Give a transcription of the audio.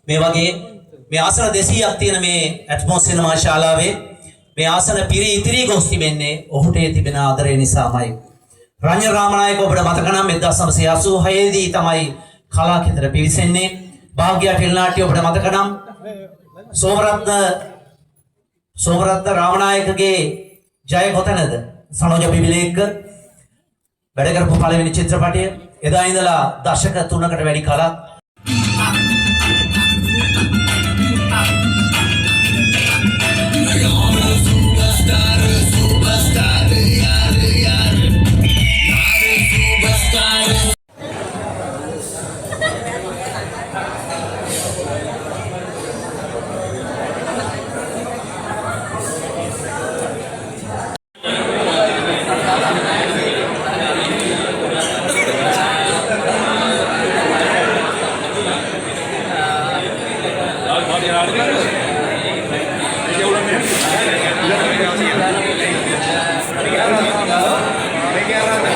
මේ වගේ මේ ආසන 200ක් තියෙන මේ ඇට්මොස් සිනමා ශාලාවේ මේ ආසන පිරී ඉතිරි ගොස් තිබෙන්නේ ඔහුට තිබෙන ආදරය නිසාමයි. රංජන රාමනායක ඔබට මතක නම් 1986 දී තමයි කලා කේන්දර පිවිසෙන්නේ. භාග්‍ය ටෙලිනාට්‍ය ඔබට මතක නම් සෝමරත්න රාමනායකගේ ජය කොතනද? සනෝජ පිබිලේක වැඩ කරපු පළවෙනි චිත්‍රපටය. එදා ඉඳලා දශක 3කට වැඩි කාලයක් Gracias.